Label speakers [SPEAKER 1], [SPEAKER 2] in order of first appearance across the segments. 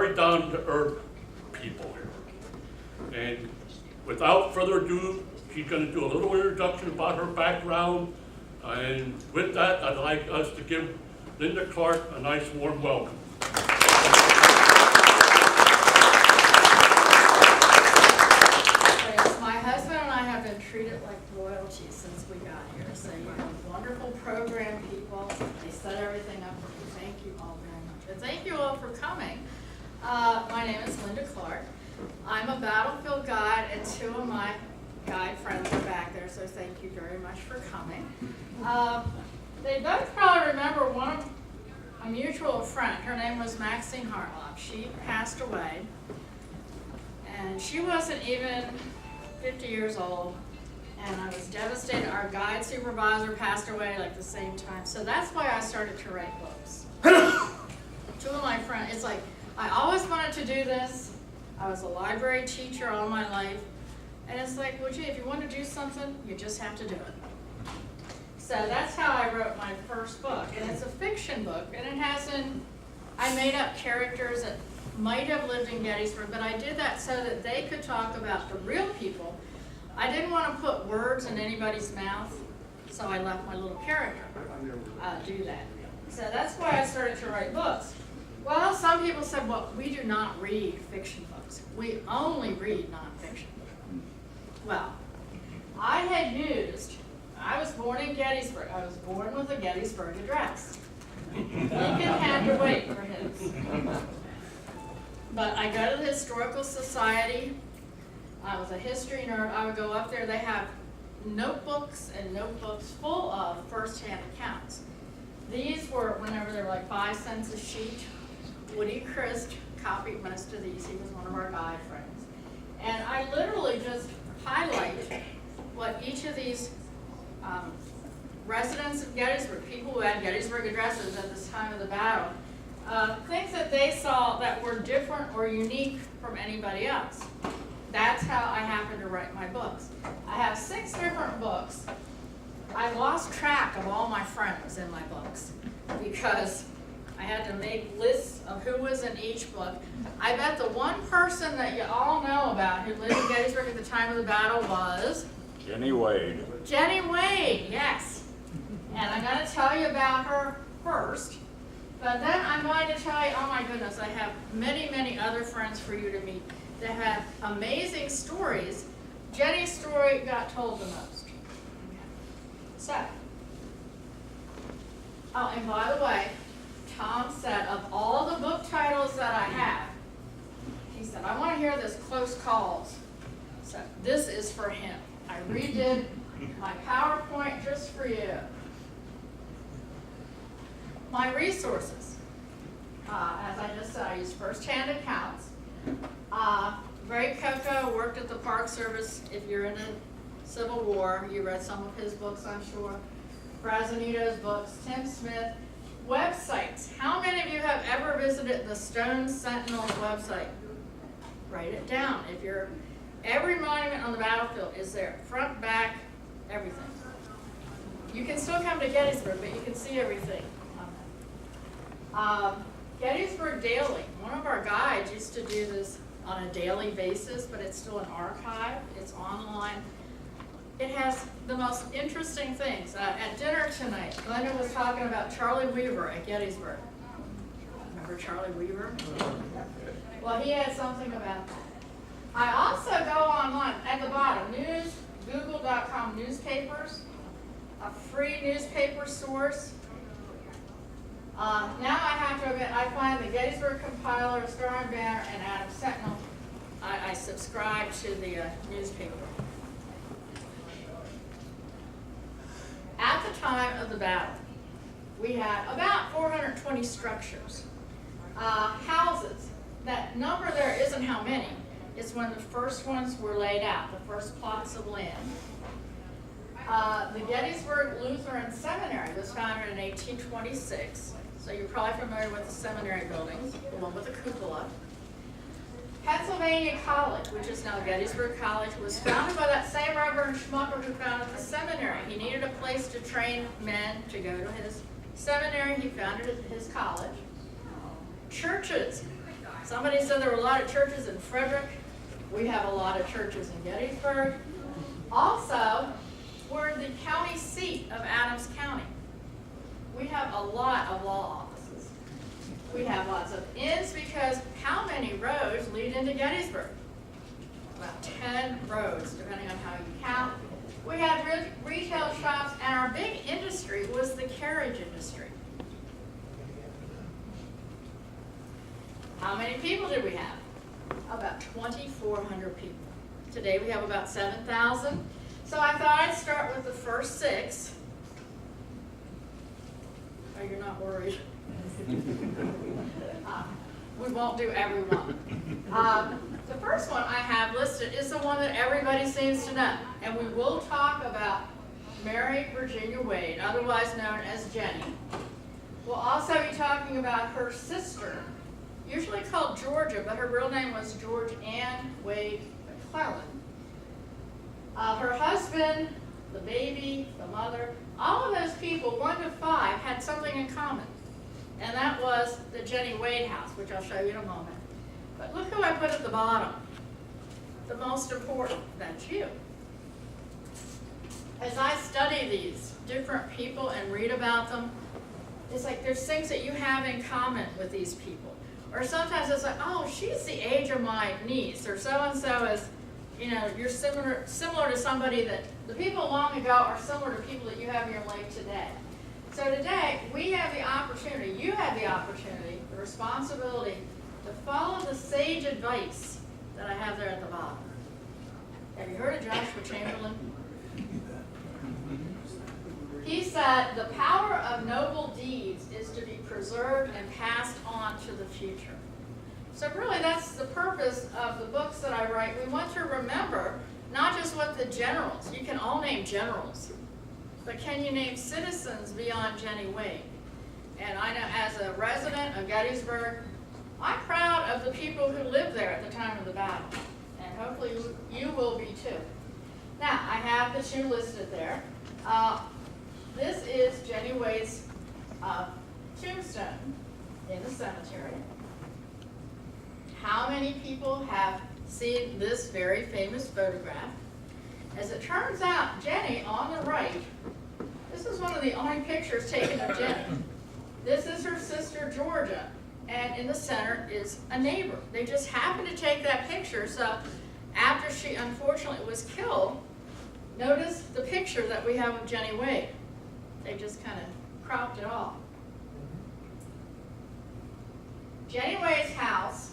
[SPEAKER 1] very down-to-earth people here. And without further ado, she's going to do a little introduction about her background. And with that, I'd like us to give Linda Clark a nice warm welcome.
[SPEAKER 2] My husband and I have been treated like royalty since we got here. So you have wonderful program people. They set everything up for you. Thank you all very much. And thank you all for coming. My name is Linda Clark. I'm a battlefield guide, and two of my guide friends are back there, so thank you very much for coming. They both probably remember a mutual friend. Her name was Maxine Hartlock. She passed away, and she wasn't even 50 years old, and I was devastated. Our guide supervisor passed away like the same time, so that's why I started to write books. Two of my friends, it's like, I always wanted to do this. I was a library teacher all my life, and it's like, well, gee, if you want to do something, you just have to do it. So that's how I wrote my first book, and it's a fiction book, and I made up characters that might have lived in Gettysburg, but I did that so that they could talk about the real people. I didn't want to put words in anybody's mouth, so I let my little character do that. So that's why I started to write books. Well, some people said, well, we do not read fiction books. We only read nonfiction. Well, I was born in Gettysburg. I was born with a Gettysburg address. Lincoln had to wait for his. But I go to the Historical Society. I was a history nerd. I would go up there. They have notebooks and notebooks full of first-hand accounts. These were, whenever they were like 5 cents a sheet. Woody Christ copied most of these. He was one of our guide friends. And I literally just highlight what each of these residents of Gettysburg, people who had Gettysburg addresses at this time of the battle, things that they saw that were different or unique from anybody else. That's how I happened to write my books. I have 6 different books. I lost track of all my friends in my books because I had to make lists of who was in each book. I bet the one person that you all know about who lived in Gettysburg at the time of the battle was
[SPEAKER 3] Jennie Wade.
[SPEAKER 2] Jennie Wade, yes. And I'm going to tell you about her first. But then I'm going to tell you, oh my goodness, I have many, many other friends for you to meet that have amazing stories. Jennie's story got told the most. So, oh, and by the way, Tom said of all the book titles that I have, he said, I want to hear this Close Calls. So this is for him. I redid my PowerPoint just for you. My resources. As I just said, I use first-hand accounts. Ray Coco worked at the Park Service. If you're in the Civil War, you read some of his books, I'm sure. Brazanito's books, Tim Smith. Websites. How many of you have ever visited the Stone Sentinel's website? Write it down. Every monument on the battlefield is there. Front, back, everything. You can still come to Gettysburg, but you can see everything on that. Gettysburg Daily. One of our guides used to do this on a daily basis, but it's still an archive. It's online. It has the most interesting things. At dinner tonight, Glenda was talking about Charlie Weaver at Gettysburg. Remember Charlie Weaver? Well, he had something about that. I also go online at the bottom, google.com newspapers, a free newspaper source. Now I have to admit, I find the Gettysburg Compiler, Star and Banner, and Adams Sentinel. I subscribe to the newspaper. At the time of the battle, we had about 420 structures. Houses. That number there isn't how many. It's when the first ones were laid out, the first plots of land. The Gettysburg Lutheran Seminary was founded in 1826. So you're probably familiar with the seminary buildings, the one with the cupola. Pennsylvania College, which is now Gettysburg College, was founded by that same Reverend Schmucker who founded the seminary. He needed a place to train men to go to his seminary. He founded his college. Churches. Somebody said there were a lot of churches in Frederick. We have a lot of churches in Gettysburg. Also, we're the county seat of Adams County. We have a lot of law offices. We have lots of inns because how many roads lead into Gettysburg? About 10 roads, depending on how you count. We had retail shops, and our big industry was the carriage industry. How many people did we have? About 2,400 people. Today we have about 7,000. So I thought I'd start with the first 6. Oh, you're not worried. We won't do every one. The first one I have listed is the one that everybody seems to know. And we will talk about Mary Virginia Wade, otherwise known as Jennie. We'll also be talking about her sister, usually called Georgia, but her real name was George Ann Wade McClellan. Her husband, the baby, the mother, all of those people, 1 to 5, had something in common. And that was the Jennie Wade house, which I'll show you in a moment. But look who I put at the bottom. The most important, that's you. As I study these different people and read about them, it's like there's things that you have in common with these people. Or sometimes it's like, oh, she's the age of my niece, or so-and-so is, you know, you're similar to somebody that, the people long ago are similar to people that you have in your life today. So today, we have the opportunity, you have the opportunity, the responsibility to follow the sage advice that I have there at the bottom. Have you heard of Joshua Chamberlain? He said, the power of noble deeds is to be preserved and passed on to the future. So really that's the purpose of the books that I write. We want to remember not just what the generals, you can all name generals, but can you name citizens beyond Jennie Wade? And I know as a resident of Gettysburg, I'm proud of the people who lived there at the time of the battle. And hopefully you will be too. Now, I have the 2 listed there. This is Jennie Wade's tombstone in the cemetery. How many people have seen this very famous photograph? As it turns out, Jennie on the right, this is one of the only pictures taken of Jennie. This is her sister Georgia, and in the center is a neighbor. They just happened to take that picture, so after she unfortunately was killed, notice the picture that we have of Jennie Wade. They just kind of cropped it off. Jennie Wade's house,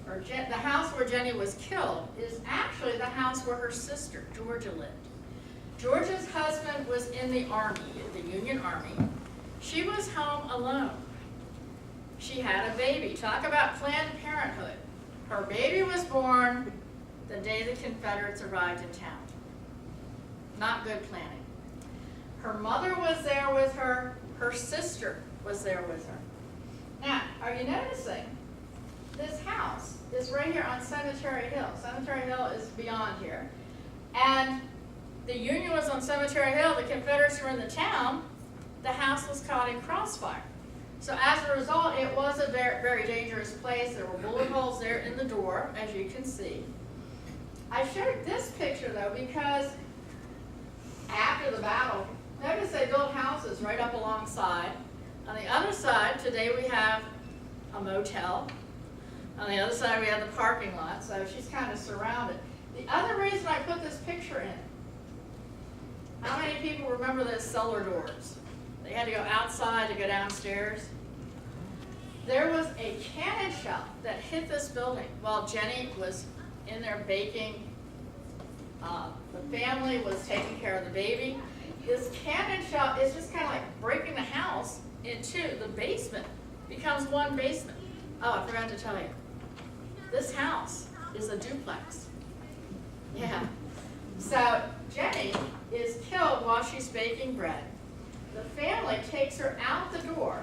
[SPEAKER 2] or the house where Jennie was killed, is actually the house where her sister, Georgia, lived. Georgia's husband was in the Army, the Union Army. She was home alone. She had a baby. Talk about Planned Parenthood. Her baby was born the day the Confederates arrived in town. Not good planning. Her mother was there with her. Her sister was there with her. Now, are you noticing? This house is right here on Cemetery Hill. Cemetery Hill is beyond here. And the Union was on Cemetery Hill. The Confederates were in the town. The house was caught in crossfire. So as a result, it was a very, very dangerous place. There were bullet holes there in the door, as you can see. I showed this picture, though, because after the battle, notice they built houses right up alongside. On the other side, today we have a motel. On the other side, we have the parking lot, so she's kind of surrounded. The other reason I put this picture in, how many people remember those cellar doors? They had to go outside to go downstairs. There was a cannon shell that hit this building while Jennie was in there baking. The family was taking care of the baby. This cannon shell is just kind of like breaking the house in 2. The basement becomes 1 basement. Oh, I forgot to tell you. This house is a duplex. Yeah. So Jennie is killed while she's baking bread. The family takes her out the door,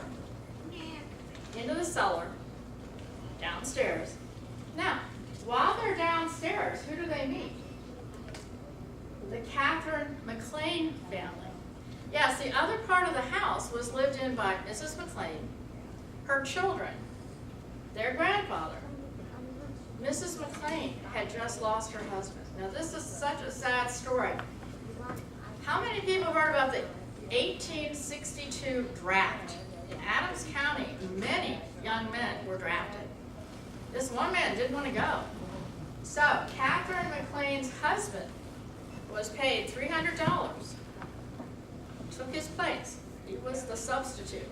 [SPEAKER 2] into the cellar, downstairs. Now, while they're downstairs, who do they meet? The Catherine McLean family. Yes, the other part of the house was lived in by Mrs. McLean, her children, their grandfather, just lost her husband. Now this is such a sad story. How many people heard about the 1862 draft? In Adams County, many young men were drafted. This one man didn't want to go. So Catherine McLean's husband was paid $300, took his place. He was the substitute.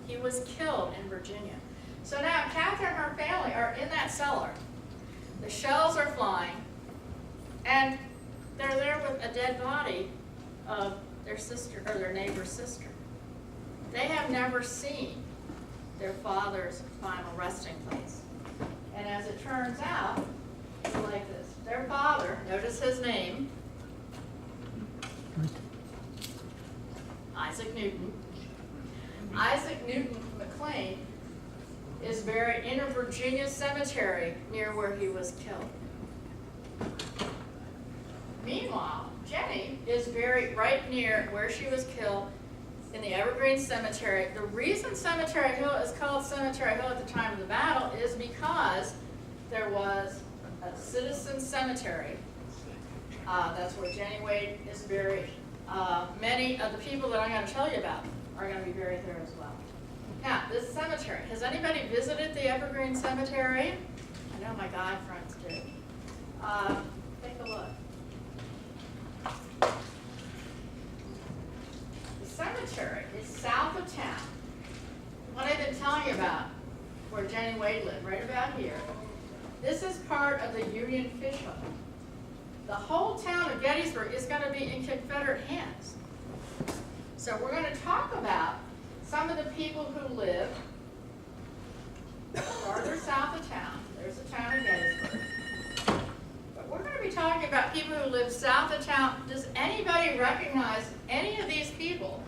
[SPEAKER 2] He was killed in Virginia. So now Catherine and her family are in that cellar. The shells are flying, and they're there with a dead body of their sister, or their neighbor's sister. They have never seen their father's final resting place. And as it turns out, it's like this. Their father, notice his name, Isaac Newton. Isaac Newton McLean is buried in a Virginia cemetery near where he was killed. Meanwhile, Jennie is buried right near where she was killed in the Evergreen Cemetery. The reason Cemetery Hill is called Cemetery Hill at the time of the battle is because there was a citizen cemetery. That's where Jennie Wade is buried. Many of the people that I'm going to tell you about are going to be buried there as well. Now, this cemetery, has anybody visited the Evergreen Cemetery? I know my guy friends did. Take a look. The cemetery is south of town. What I've been telling you about, where Jennie Wade lived, right about here. This is part of the Union Fish Hut. The whole town of Gettysburg is going to be in Confederate hands. So we're going to talk about some of the people who live farther south of town. There's the town of Gettysburg. But we're going to be talking about people who live south of town. Does anybody recognize any of these people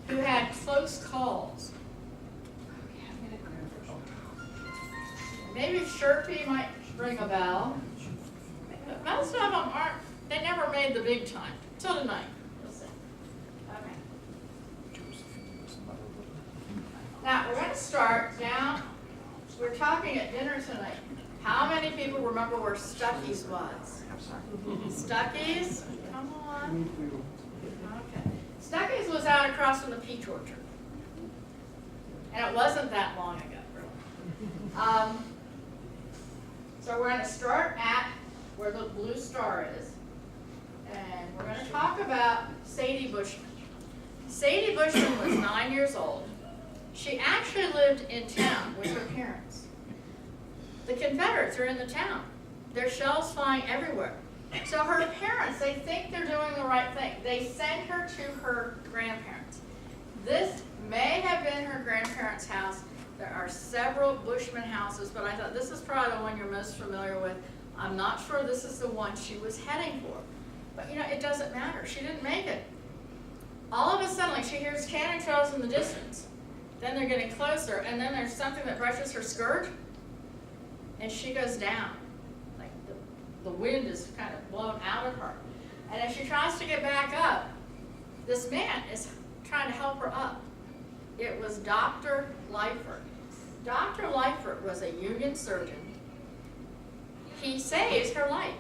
[SPEAKER 2] who had close calls? Maybe Hershey might ring a bell. Most of them aren't, they never made the big time. Till tonight. We'll see. Okay. Now, we're going to start down. We're talking at dinner tonight. How many people remember where Stuckey's was? Stuckey's? Come on. Okay. Stuckey's was out across from the peach orchard. And it wasn't that long ago, really. So we're going to start at where the blue star is. And we're going to talk about Sadie Bushman. Sadie Bushman was 9 years old. She actually lived in town with her parents. The Confederates are in the town. There's shells flying everywhere. So her parents, they think they're doing the right thing. They send her to her grandparents. This may have been her grandparents' house. There are several Bushman houses, but I thought this is probably the one you're most familiar with. I'm not sure this is the one she was heading for. But you know, it doesn't matter. She didn't make it. All of a sudden, she hears cannon shells in the distance. Then they're getting closer, and then there's something that brushes her skirt, and she goes down. Like the wind is kind of blown out of her. And as she tries to get back up, this man is trying to help her up. It was Dr. Lyford. Dr. Lyford was a Union surgeon. He saves her life.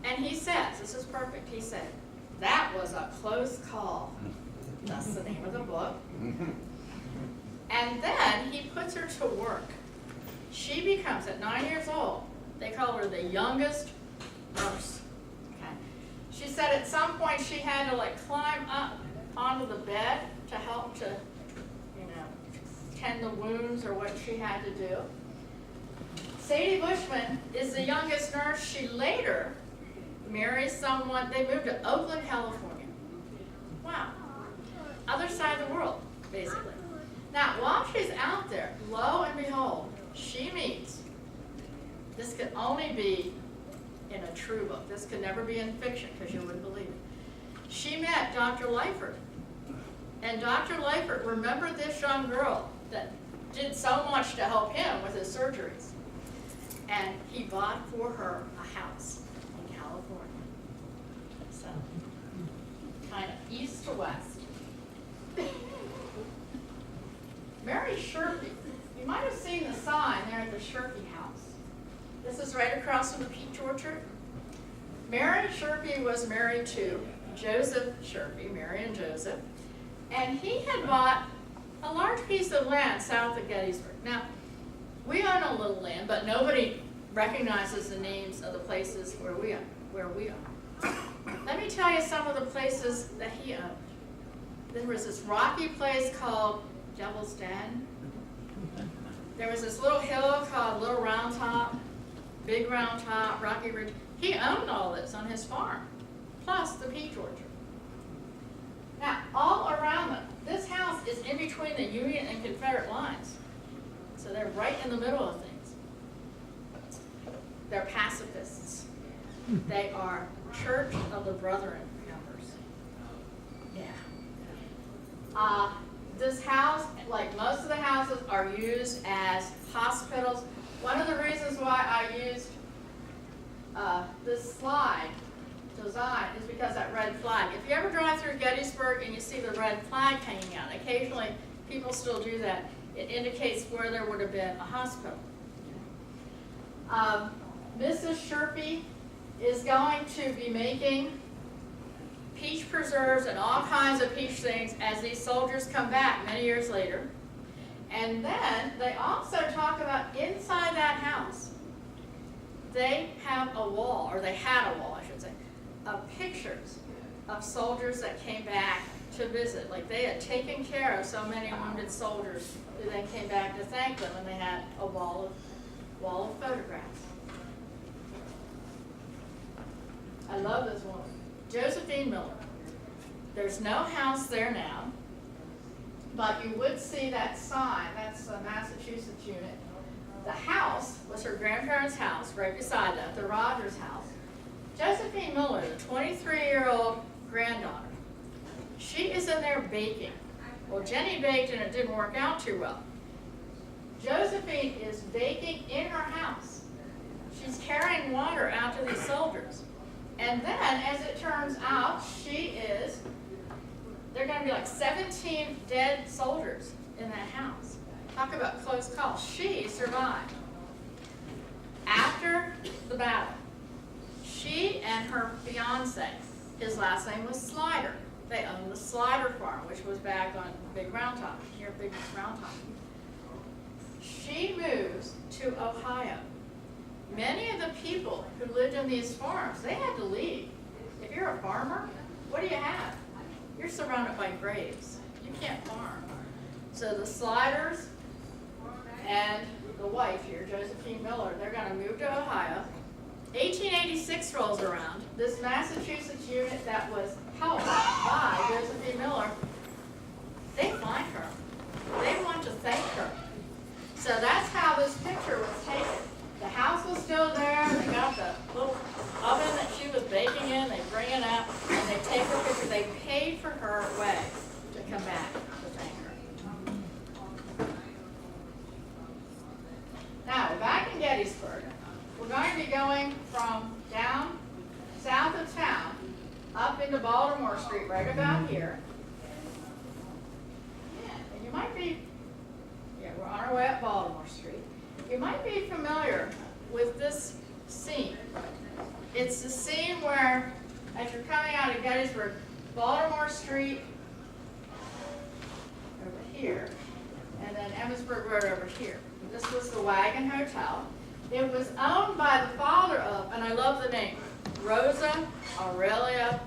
[SPEAKER 2] And he says, this is perfect, he said, that was a close call. That's the name of the book. And then he puts her to work. She becomes, at 9 years old, they call her the youngest nurse. Okay. She said at some point she had to like climb up onto the bed to help to, you know, tend the wounds or what she had to do. Sadie Bushman is the youngest nurse. She later marries someone. They moved to Oakland, California. Wow. Other side of the world, basically. Now, while she's out there, lo and behold, she meets, this could only be in a true book. This could never be in fiction because you wouldn't believe it. She met Dr. Lyford. And Dr. Lyford remembered this young girl that did so much to help him with his surgeries. And he bought for her a house in California. So, kind of east to west. Mary Sherkey. You might have seen the sign there at the Sherkey house. This is is right across from the peach orchard. Mary Sherpy was married to Joseph Sherpy, Mary and Joseph, and he had bought a large piece of land south of Gettysburg. Now, we own a little land, but nobody recognizes the names of the places where we are. Let me tell you some of the places that he owned. There was this rocky place called Devil's Den. There was this little hill called Little Round Top, Big Round Top, Rocky Ridge. He owned all this on his farm, plus the peach orchard. Now, all around them, this house is in between the Union and Confederate lines. So they're right in the middle of things. They're pacifists. They are Church of the Brethren members. Yeah. This house, like most of the houses, are used as hospitals. One of the reasons why I used this slide design is because that red flag. If you ever drive through Gettysburg and you see the red flag hanging out, occasionally people still do that. It indicates where there would have been a hospital. Mrs. Sherpy is going to be making peach preserves and all kinds of peach things as these soldiers come back many years later. And then they also talk about inside that house, they have a wall, or they had a wall, I should say, of pictures of soldiers that came back to visit. Like they had taken care of so many wounded soldiers who then came back to thank them, and they had a wall of photographs. I love this woman. Josephine Miller. There's no house there now, but you would see that sign. That's the Massachusetts unit. The house was her grandparents' house, right beside that, the Rogers house. Josephine Miller, the 23-year-old granddaughter, she is in there baking. Well, Jennie baked and it didn't work out too well. Josephine is baking in her house. She's carrying water out to these soldiers. And then, as it turns out, there are going to be like 17 dead soldiers in that house. Talk about close call. She survived. After the battle, she and her fiance, his last name was Slider. They owned the Slider farm, which was back on Big Round Top, near Big Round Top. She moves to Ohio. Many of the people who lived in these farms, they had to leave. If you're a farmer, what do you have? You're surrounded by graves. You can't farm. So the Sliders and the wife here, Josephine Miller, they're going to move to Ohio. 1886 rolls around. This Massachusetts unit that was helped by Josephine Miller, they find her. They want to thank her. So that's how this picture was taken. The house was still there. They got the little oven that she was baking in. They bring it up and they take her picture. They paid for her way to come back to thank her. Now, we're back in Gettysburg. We're going to be going from down south of town up into Baltimore Street, right about here. And you might be, we're on our way up Baltimore Street. You might be familiar with this scene. It's the scene where, as you're coming out of Gettysburg, Baltimore Street over here, and then Emmitsburg Road over here. This was the Wagon Hotel. It was owned by the father of, and I love the name, Rosa Aurelia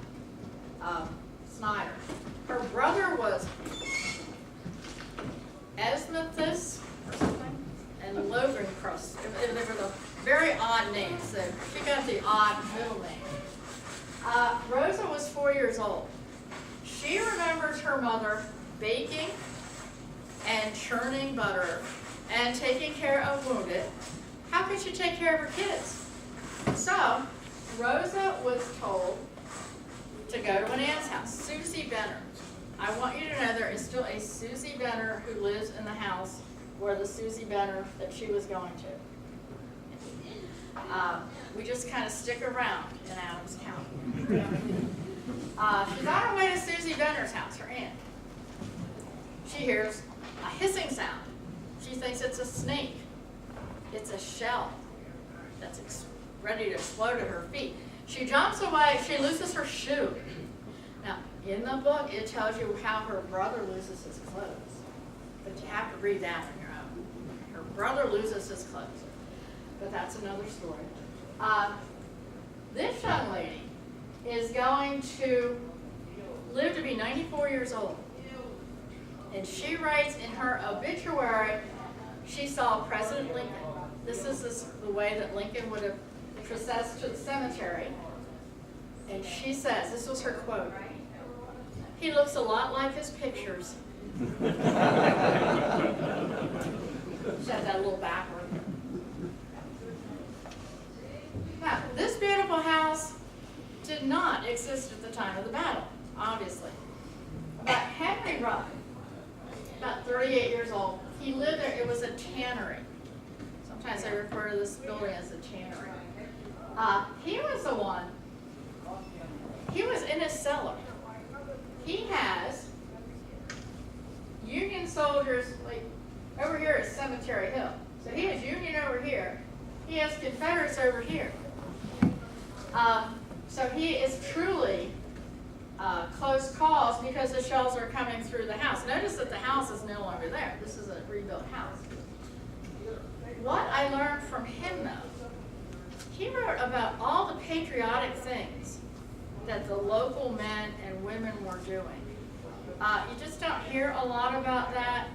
[SPEAKER 2] Snyder. Her brother was Esmithus or something, and Logan Cross. They were the very odd names, so she got the odd middle name. Rosa was 4 years old. She remembers her mother baking and churning butter and taking care of wounded. How could she take care of her kids? So, Rosa was told to go to an aunt's house, Susie Benner. I want you to know there is still a Susie Benner who lives in the house where the Susie Benner that she was going to. We just kind of stick around in Adams County. She's on her way to Susie Benner's house, her aunt. She hears a hissing sound. She thinks it's a snake. It's a shell that's exploding. ready to explode at her feet. She jumps away, she loses her shoe. Now, in the book, it tells you how her brother loses his clothes. But you have to read that on your own. Her brother loses his clothes. But that's another story. This young lady is going to live to be 94 years old. And she writes in her obituary, she saw President Lincoln. This is the way that Lincoln would have processed to the cemetery. And she says, this was her quote, "He looks a lot like his pictures." She has that a little backward. Now, this beautiful house did not exist at the time of the battle, obviously. But Henry Rudd, about 38 years old, he lived there. It was a tannery. Sometimes they refer to this building as a tannery. He was the one, he was in his cellar. He has Union soldiers, like over here is Cemetery Hill. So he has Union over here. He has Confederates over here. So he is truly close calls because the shells are coming through the house. Notice that the house is no longer there. This is a rebuilt house. What I learned from him, though, he wrote about all the patriotic things that the local men and women were doing. You just don't hear a lot about that,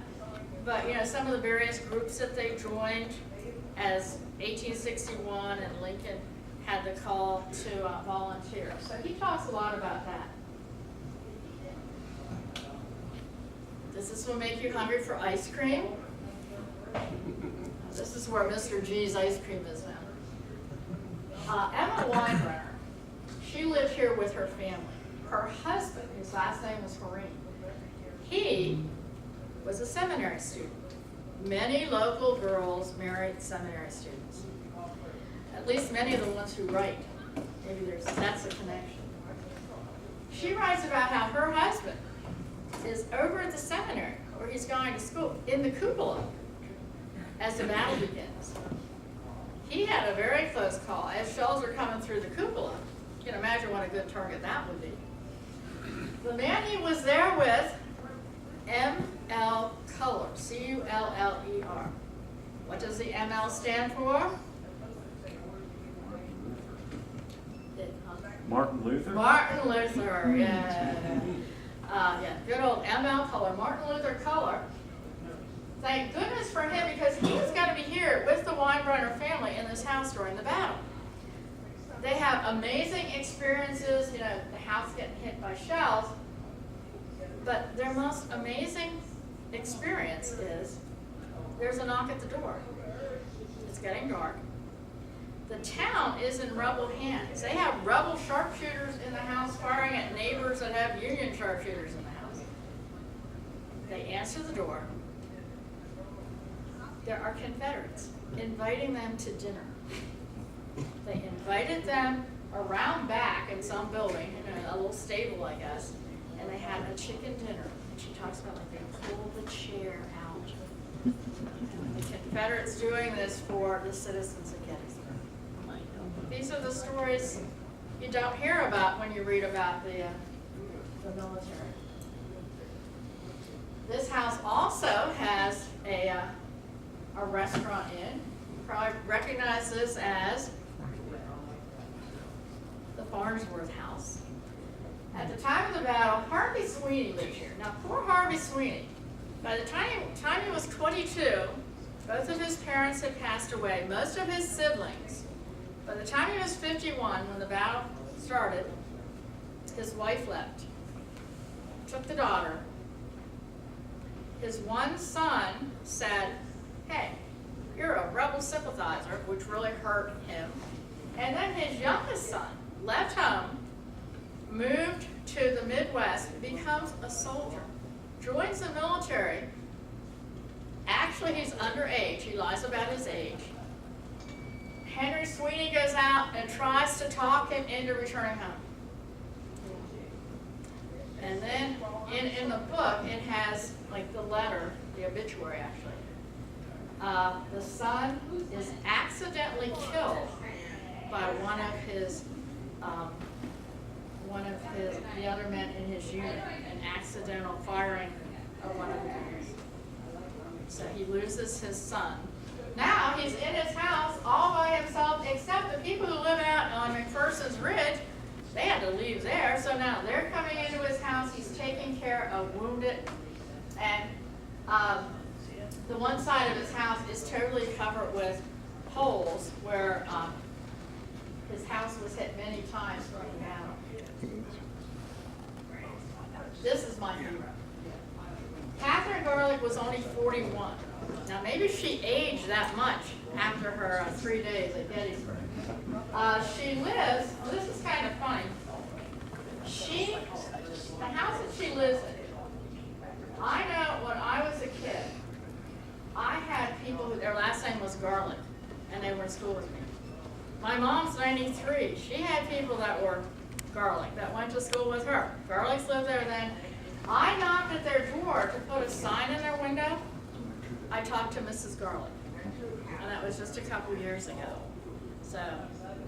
[SPEAKER 2] but you know, some of the various groups that they joined as 1861 and Lincoln had the call to volunteer. So he talks a lot about that. Does this one make you hungry for ice cream? This is where Mr. G's ice cream is now. Emma Weinbrenner, she lived here with her family. Her husband, whose last name was Harrowing, he was a seminary student. Many local girls married seminary students. At least many of the ones who write. Maybe that's a connection. She writes about how her husband is over at the seminary where he's going to school in the cupola as the battle begins. He had a very close call as shells are coming through the cupola. You can imagine what a good target that would be. The man he was there with, M.L. Culler, C-U-L-L-E-R. What does the M.L. stand for?
[SPEAKER 3] Martin Luther?
[SPEAKER 2] Martin Luther, yeah. Good old M.L. Culler, Martin Luther Culler. Thank goodness for him because he was going to be here with the Weinbrenner family in this house during the battle. They have amazing experiences, you know, the house getting hit by shells, but their most amazing experience is there's a knock at the door. It's getting dark. The town is in rebel hands. They have rebel sharpshooters in the house firing at neighbors that have Union sharpshooters in the house. They answer the door. There are Confederates inviting them to dinner. They invited them around back in some building, you know, a little stable, I guess, and they had a chicken dinner. And she talks about like they pulled the chair out. And the Confederates doing this for the citizens of Gettysburg. These are the stories you don't hear about when you read about the military. This house also has a restaurant in. You probably recognize this as the Farnsworth House. At the time of the battle, Harvey Sweeney lived here. Now, poor Harvey Sweeney, by the time he was 22, both of his parents had passed away. Most of his siblings, by the time he was 51, when the battle started, his wife left, took the daughter. His one son said, "Hey, you're a rebel sympathizer," which really hurt him. And then his youngest son left home, moved to the Midwest, becomes a soldier, joins the military. Actually, he's underage. He lies about his age. Henry Sweeney goes out and tries to talk him into returning home. And then in the book, it has like the letter, the obituary actually. The son is accidentally killed by the other men in his unit, an accidental firing of one of the guns. So he loses his son. Now he's in his house all by himself, except the people who live out on McPherson's Ridge, they had to leave there. So now they're coming into his house. He's taking care of wounded, and the one side of his house is totally covered with holes where his house was hit many times from the battle. This is my hero. Catherine Garlick was only 41. Now maybe she aged that much after her 3 days at Gettysburg. She lives, well, this is kind of funny. The house that she lives in, I know when I was a kid, I had people who, their last name was Garlick, and they were in school with me. My mom's 93. She had people that were Garlick that went to school with her. Garlicks lived there then. I knocked at their door to put a sign in their window. I talked to Mrs. Garlick, and that was just a couple years ago. So,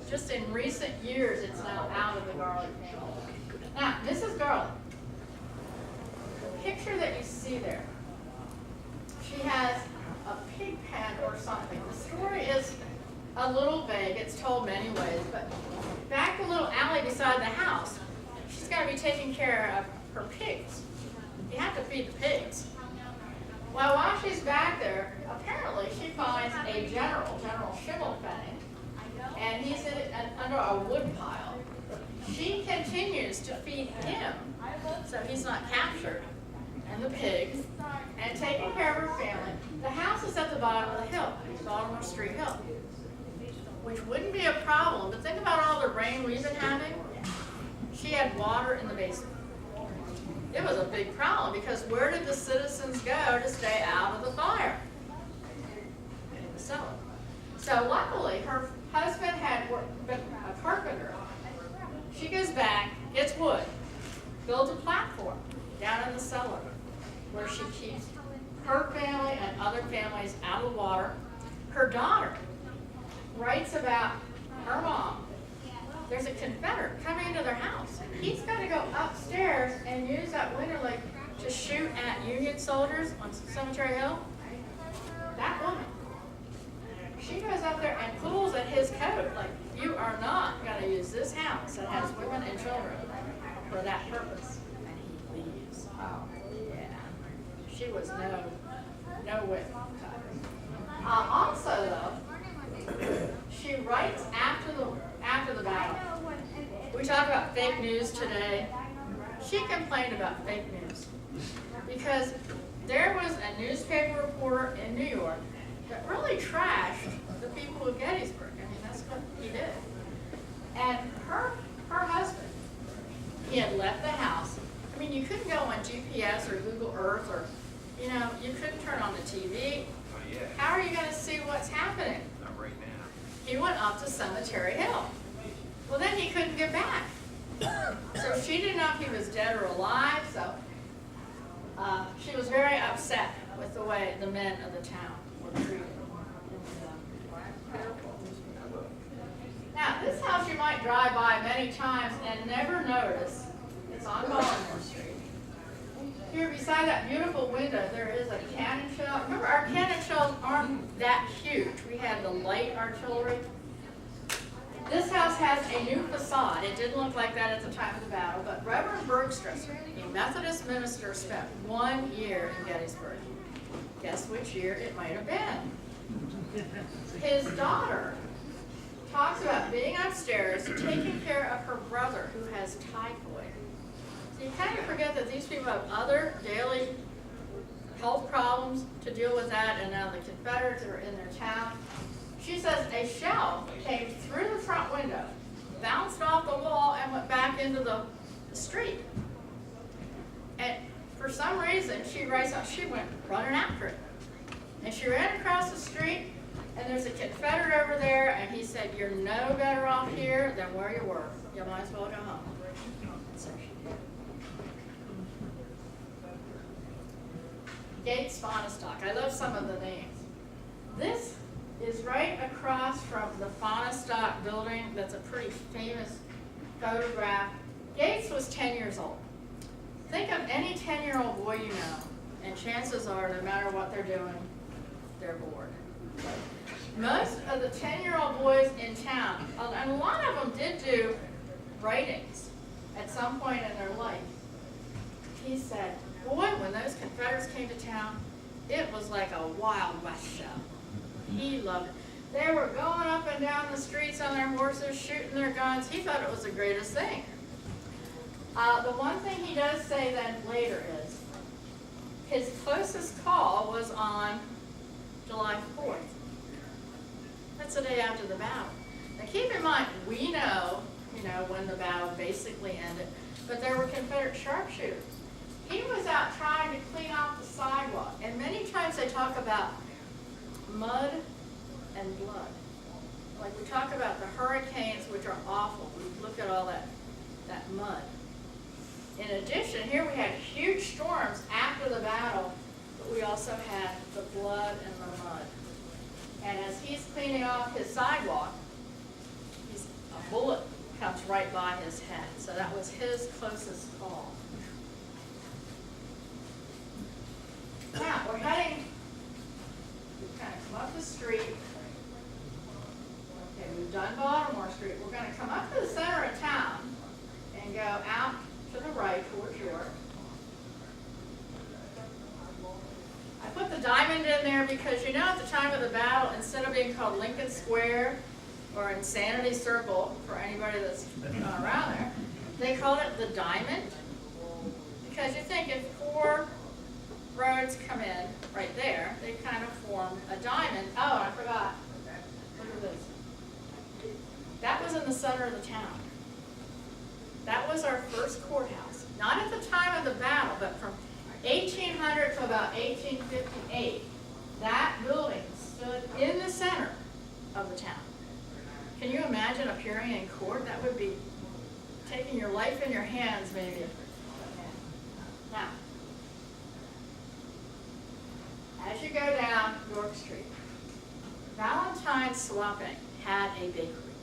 [SPEAKER 2] just in recent years, it's now out of the Garlick family. Now, Mrs. Garlick, the picture that you see there, she has a pig pen or something. The story is a little vague. It's told many ways, but back the little alley beside the house, she's got to be taking care of her pigs. You have to feed the pigs. Well, while she's back there, apparently she finds a General Schimmelpenning, and he's under a wood pile. She continues to feed him, so he's not captured, and the pigs, and taking care of her family. The house is at the bottom of the hill, Baltimore Street Hill, which wouldn't be a problem, but think about all the rain we've been having. She had water in the basement. It was a big problem because where did the citizens go to stay out of the fire? In the cellar. So luckily, her husband had been a carpenter. She goes back, gets wood, builds a platform down in the cellar where she keeps her family and other families out of the water. Her daughter writes about her mom. There's a Confederate coming into their house. He's got to go upstairs and use that window leg to shoot at Union soldiers on Cemetery Hill. That woman, she goes up there and pulls at his coat like, you are not going to use this house that has women and children for that purpose. And he leaves. Oh, yeah. She was no whip. Also, though, she writes after the battle. We talk about fake news today. She complained about fake news because there was a newspaper reporter in New York that really trashed the people of Gettysburg. I mean, that's what he did. And her husband, he had left the house. I mean, you couldn't go on GPS or Google Earth or, you couldn't turn on the TV. How are you going to see what's happening?
[SPEAKER 3] Not right now.
[SPEAKER 2] He went up to Cemetery Hill. Well, then he couldn't get back. So she didn't know if he was dead or alive, so she was very upset with the way the men of the town were treated. Now, this house you might drive by many times and never notice. It's on Baltimore Street. Here beside that beautiful window, there is a cannon shell. Remember, our cannon shells aren't that huge. We had the light artillery. This house has a new facade. It didn't look like that at the time of the battle, but Reverend Bergstresser, a Methodist minister, spent 1 year in Gettysburg. Guess which year it might have been? His daughter talks about being upstairs, taking care of her brother who has typhoid. So you kind of forget that these people have other daily health problems to deal with that, and now the Confederates are in their town. She says a shell came through the front window, bounced off the wall, and went back into the street. And for some reason, she writes out, she went running after it. And she ran across the street, and there's a Confederate over there, and he said, you're no better off here than where you were. You might as well go home. So she did. Gates Sponestock. I love some of the names. This is right across from the Fauna Stock building. That's a pretty famous photograph. Gates was 10 years old. Think of any 10-year-old boy you know, and chances are, no matter what they're doing, they're bored. Most of the 10-year-old boys in town, and a lot of them did do writings at some point in their life. He said, boy, when those Confederates came to town, it was like a Wild West show. He loved it. They were going up and down the streets on their horses, shooting their guns. He thought it was the greatest thing. The one thing he does say then later is, his closest call was on July 4th. That's the day after the battle. Now keep in mind, we know, when the battle basically ended, but there were Confederate sharpshooters. He was out trying to clean off the sidewalk, and many times they talk about mud and blood. Like we talk about the hurricanes, which are awful. We look at all that mud. In addition, here we had huge storms after the battle, but we also had the blood and the mud. And as he's cleaning off his sidewalk, a bullet comes right by his head. So that was his closest call. Now, we're heading, we kind of come up the street. Okay, we've done Baltimore Street. We're going to come up to the center of town and go out to the right towards York. I put the diamond in there because at the time of the battle, instead of being called Lincoln Square or Insanity Circle, for anybody that's around there, they called it the Diamond. Because you think if 4 roads come in right there, they kind of form a diamond. Oh, and I forgot. Look at this. That was in the center of the town. That was our first courthouse. Not at the time of the battle, but from 1800 to about 1858, that building stood in the center of the town. Can you imagine appearing in court? That would be taking your life in your hands, maybe. Now, as you go down York Street, Valentine's Swapping had a bakery.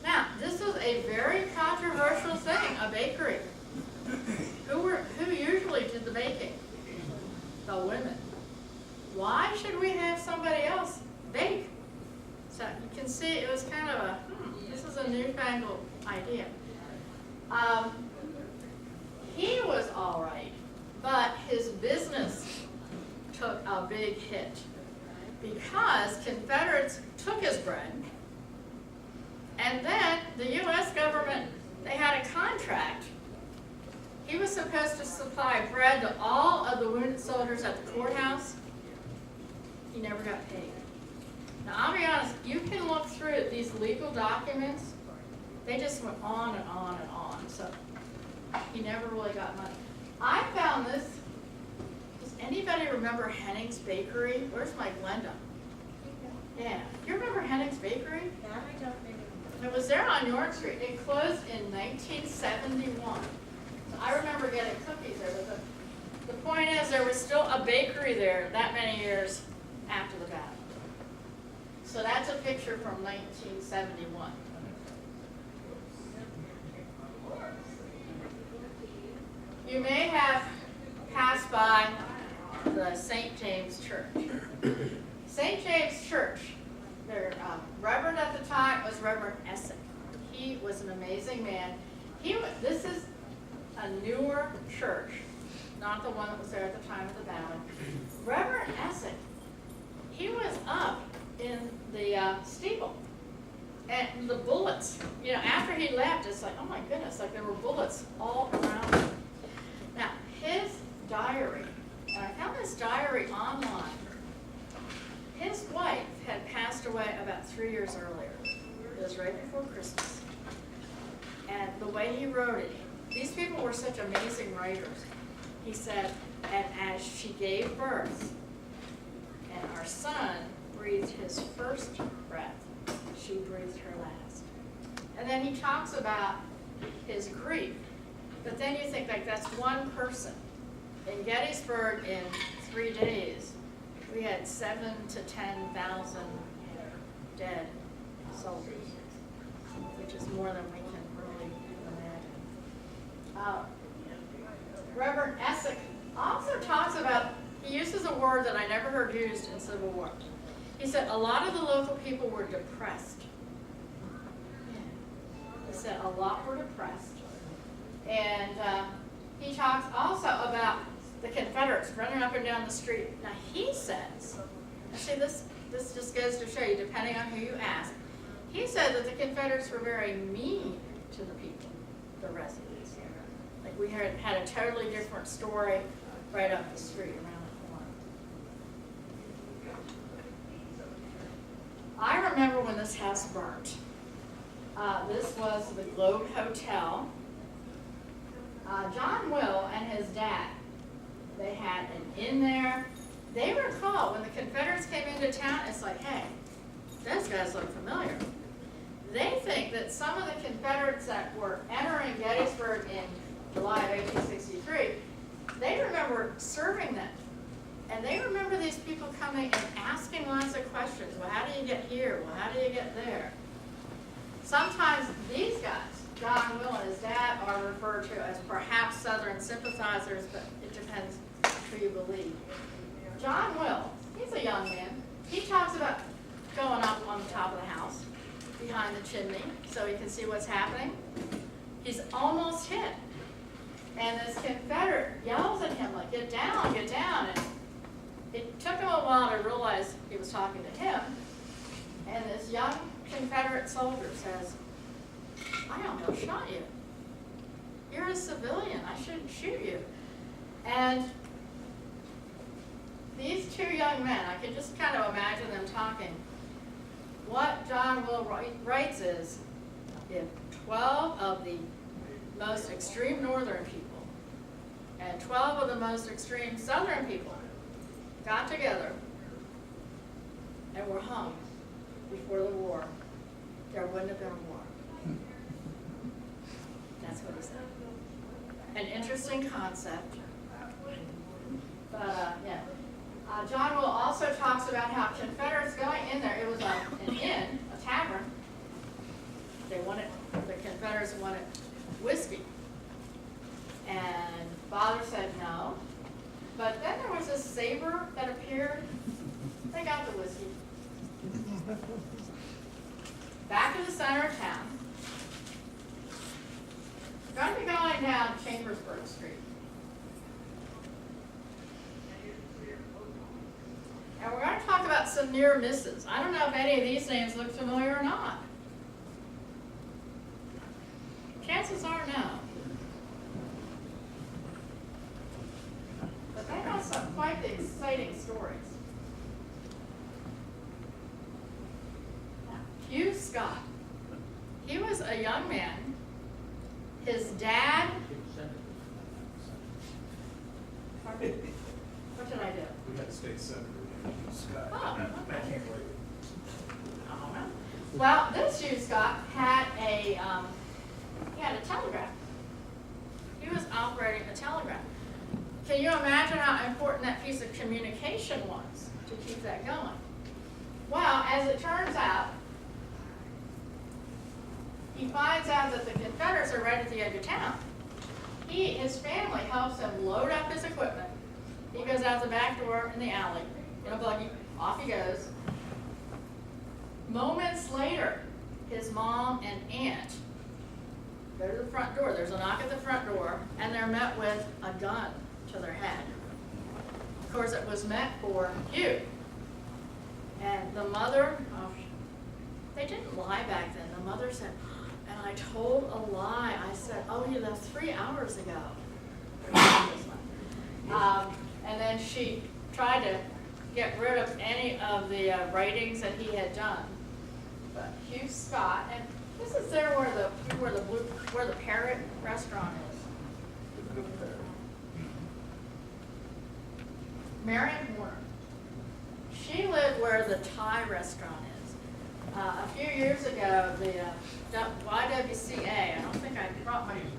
[SPEAKER 2] Now, this was a very controversial thing, a bakery. Who usually did the baking? The women. Why should we have somebody else bake? So you can see it was kind of this is a newfangled idea. He was all right, but his business took a big hit because Confederates took his bread, and then the U.S. government, they had a contract. He was supposed to supply bread to all of the wounded soldiers at the courthouse. He never got paid. Now, I'll be honest, you can look through these legal documents. They just went on and on and on. So he never really got money. I found this. Does anybody remember Henning's Bakery? Where's my Glenda? Yeah. You remember Henning's Bakery?
[SPEAKER 3] That I don't remember.
[SPEAKER 2] It was there on York Street. It closed in 1971. So I remember getting cookies there. But the point is, there was still a bakery there that many years after the battle. So that's a picture from 1971. You may have passed by the St. James Church. St. James Church, their reverend at the time was Reverend Essex. He was an amazing man. This is a newer church, not the one that was there at the time of the battle. Reverend Essex, he was up in the steeple, and the bullets, after he left, it's like, oh my goodness, like there were bullets all around him. Now, his diary, and I found this diary online. His wife had passed away about 3 years earlier. It was right before Christmas. And the way he wrote it, these people were such amazing writers. He said, and as she gave birth, and our son breathed his first breath, she breathed her last. And then he talks about his grief. But then you think, like, that's one person. In Gettysburg, in 3 days, we had 7,000 to 10,000 dead soldiers, which is more than we can really imagine. Reverend Essick also talks about, he uses a word that I never heard used in Civil War. He said a lot of the local people were depressed. He said a lot were depressed. And he talks also about the Confederates running up and down the street. Now he says, see this just goes to show you, depending on who you ask, he said that the Confederates were very mean to the people, the residents. Like we had a totally different story right up the street around the corner. I remember when this house burnt. This was the Globe Hotel. John Will and his dad, they had an inn there. They recall when the Confederates came into town, it's like, hey, those guys look familiar. They think that some of the Confederates that were entering Gettysburg in July of 1863, they remember serving them. And they remember these people coming and asking lots of questions. Well, how do you get here? Well, how do you get there? Sometimes these guys, John Will and his dad, are referred to as perhaps Southern sympathizers, but it depends who you believe. John Will, he's a young man. He talks about going up on the top of the house, behind the chimney, so he can see what's happening. He's almost hit. And this Confederate yells at him, like, get down, get down. And it took him a while to realize he was talking to him. And this young Confederate soldier says, I almost shot you. You're a civilian. I shouldn't shoot you. And these two young men, I can just kind of imagine them talking. What John Will writes is, if 12 of the most extreme northern people and 12 of the most extreme southern people got together and were hung before the war, there wouldn't have been a war. That's what he said. An interesting concept. But yeah. John Will also talks about how Confederates going in there, it was an inn, a tavern. The Confederates wanted whiskey. And Father said no. But then there was this saber that appeared. They got the whiskey. Back to the center of town. We're going to be going down Chambersburg Street. And we're going to talk about some near misses. I don't know if any of these names look familiar or not. Chances are no. But they have some quite exciting stories. Now, Hugh Scott. He was a young man. His dad. What did I do?
[SPEAKER 3] We had a state senator named Scott.
[SPEAKER 2] Oh, okay.
[SPEAKER 3] I can't wait.
[SPEAKER 2] Well, this Hugh Scott had he had a telegraph. He was operating a telegraph. Can you imagine how important that piece of communication was to keep that going? Well, as it turns out, he finds out that the Confederates are right at the edge of town. His family helps him load up his equipment. He goes out the back door in the alley, in a buggy, off he goes. Moments later, his mom and aunt go to the front door. There's a knock at the front door, and they're met with a gun to their head. Of course, it was meant for Hugh. And the mother, they didn't lie back then. The mother said, and I told a lie. I said, oh, you left 3 hours ago. And then she tried to get rid of any of the writings that he had done. But Hugh Scott, and this is there where the Parrot restaurant is. Marion Warner. She lived where the Thai restaurant is. A few years ago, the YWCA, I don't think I brought it in.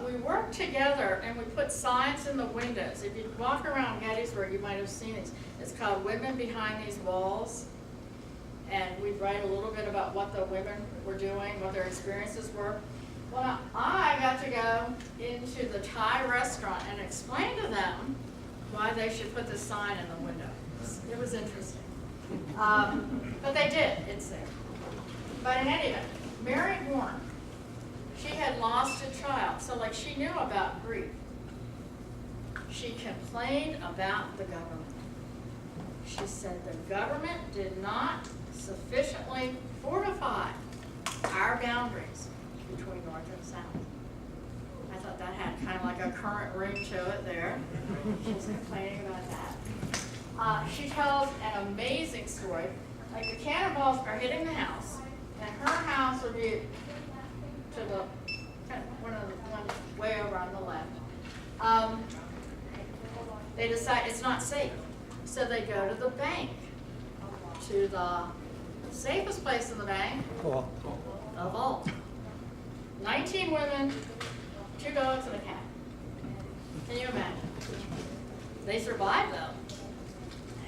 [SPEAKER 2] We worked together and we put signs in the windows. If you walk around Gettysburg, you might have seen these. It's called Women Behind These Walls. and we'd write a little bit about what the women were doing, what their experiences were. Well, I got to go into the Thai restaurant and explain to them why they should put this sign in the window. It was interesting. But they did, it's there. But in any event, Mary Warner, she had lost a child, so like she knew about grief. She complained about the government. She said the government did not sufficiently fortify our boundaries between North and South. I thought that had kind of like a current ring to it there. She was complaining about that. She tells an amazing story. Like the cannonballs are hitting the house, and her house would be to the one way over on the left. They decide it's not safe, so they go to the bank, to the safest place in the bank, a vault. 19 women, 2 dogs, and a cat. Can you imagine? They survived though.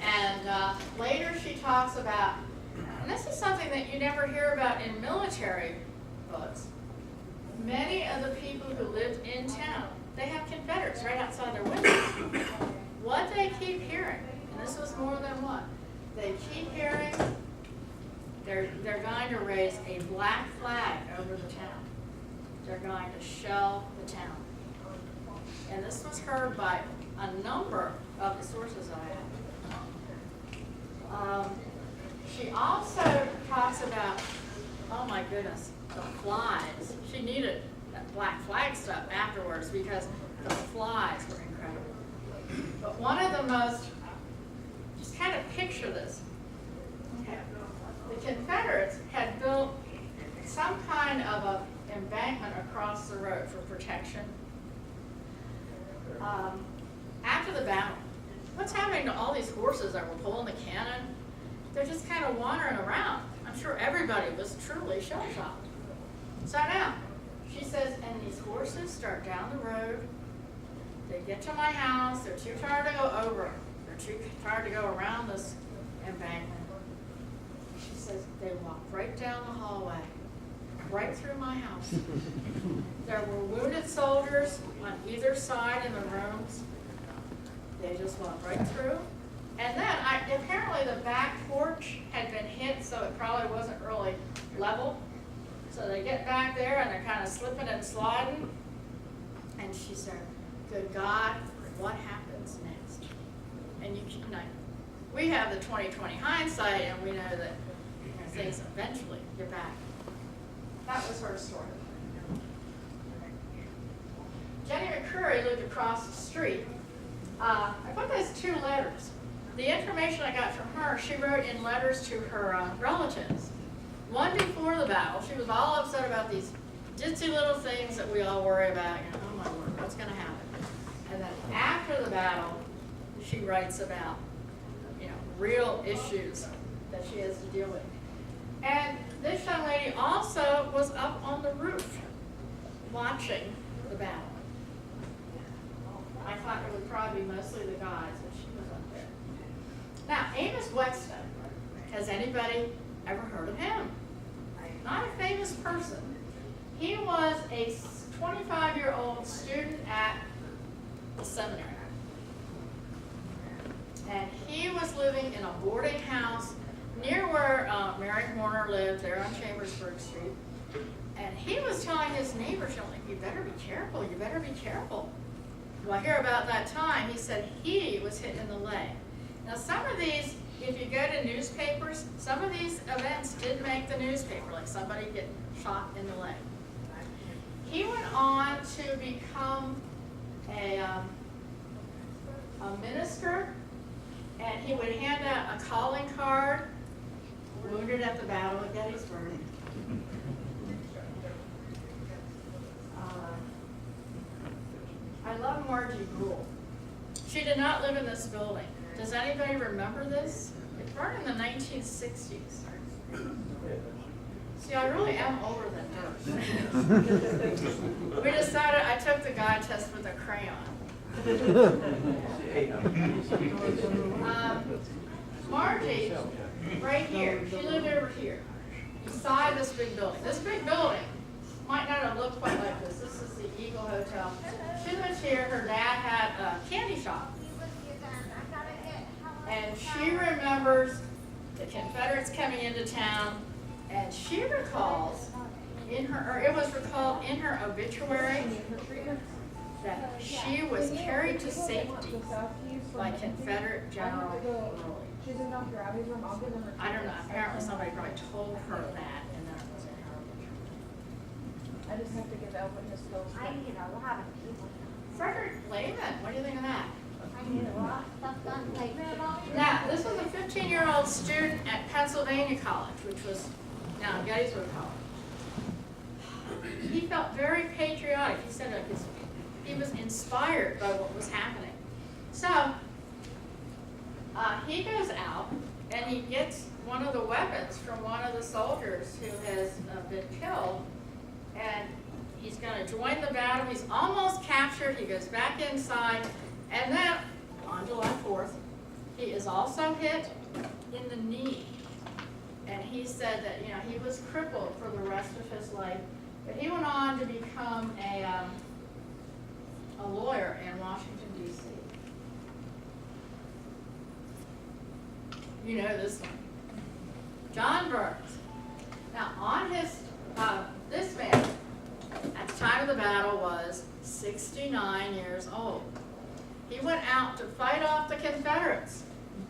[SPEAKER 2] And later she talks about, and this is something that you never hear about in military books, many of the people who lived in town, they have Confederates right outside their windows. What they keep hearing, and this was more than one, they keep hearing they're going to raise a black flag over the town. They're going to shell the town. And this was heard by a number of the sources I have. She also talks about, oh my goodness, the flies. She needed that black flag stuff afterwards because the flies were incredible. But one of the most, just kind of picture this. Okay. The Confederates had built some kind of a embankment across the road for protection. After the battle, what's happening to all these horses that were pulling the cannon? They're just kind of wandering around. I'm sure everybody was truly shell-shocked. So now, she says, and these horses start down the road. They get to my house. They're too tired to go over. They're too tired to go around this embankment. She says, they walk right down the hallway, right through my house. There were wounded soldiers on either side in the rooms. They just walked right through. And then, apparently the back porch had been hit, so it probably wasn't really level. So they get back there and they're kind of slipping and sliding. And she said, good God, what happens next? And you know, we have the 20/20 hindsight, and we know that things eventually get back. That was her story. Jennie McCurry lived across the street. I put those 2 letters. The information I got from her, she wrote in letters to her relatives. One before the battle, she was all upset about these ditzy little things that we all worry about. You know, oh my Lord, what's going to happen? And then after the battle, she writes about, you know, real issues that she has to deal with. And this young lady also was up on the roof watching the battle. I thought it would probably be mostly the guys, but she was up there. Now, Amos Whetstone, has anybody ever heard of him? Not a famous person. He was a 25-year-old student at the seminary. And he was living in a boarding house near where Mary Warner lived, there on Chambersburg Street. And he was telling his neighbors, you better be careful, you better be careful. Well, here about that time, he said he was hit in the leg. Now, some of these, if you go to newspapers, some of these events did make the newspaper, like somebody getting shot in the leg. He went on to become a minister, and he would hand out a calling card, wounded at the Battle of Gettysburg. I love Margie Gould. She did not live in this building. Does anybody remember this? It burned in the 1960s. See, I really am older than her. We decided I took the guy test with a crayon. Margie right here. She lived over here, beside this big building. This big building might not have looked quite like this. This is the Eagle Hotel. She lived here. Her dad had a candy shop. And she remembers the Confederates coming into town, and she recalls in her, or it was recalled in her obituary, that she was carried to safety by Confederate General Early. I don't know, apparently somebody probably told her that, and then it was in her obituary.
[SPEAKER 4] I just have to give Elvin his skills.
[SPEAKER 5] I need a lot of people.
[SPEAKER 2] Frederick Lehman, what do you think of that?
[SPEAKER 5] I need a lot of stuff done, like,
[SPEAKER 2] Now, this was a 15-year-old student at Pennsylvania College, which was now Gettysburg College. He felt very patriotic. He said he was inspired by what was happening. So, he goes out and he gets one of the weapons from one of the soldiers who has been killed, and he's going to join the battle. He's almost captured. He goes back inside, and then on July 4th, he is also hit in the knee. And he said that, you know, he was crippled for the rest of his life, but he went on to become a lawyer in Washington, D.C. You know this one. John Burns. Now, on his, this man, at the time of the battle, was 69 years old. He went out to fight off the Confederates.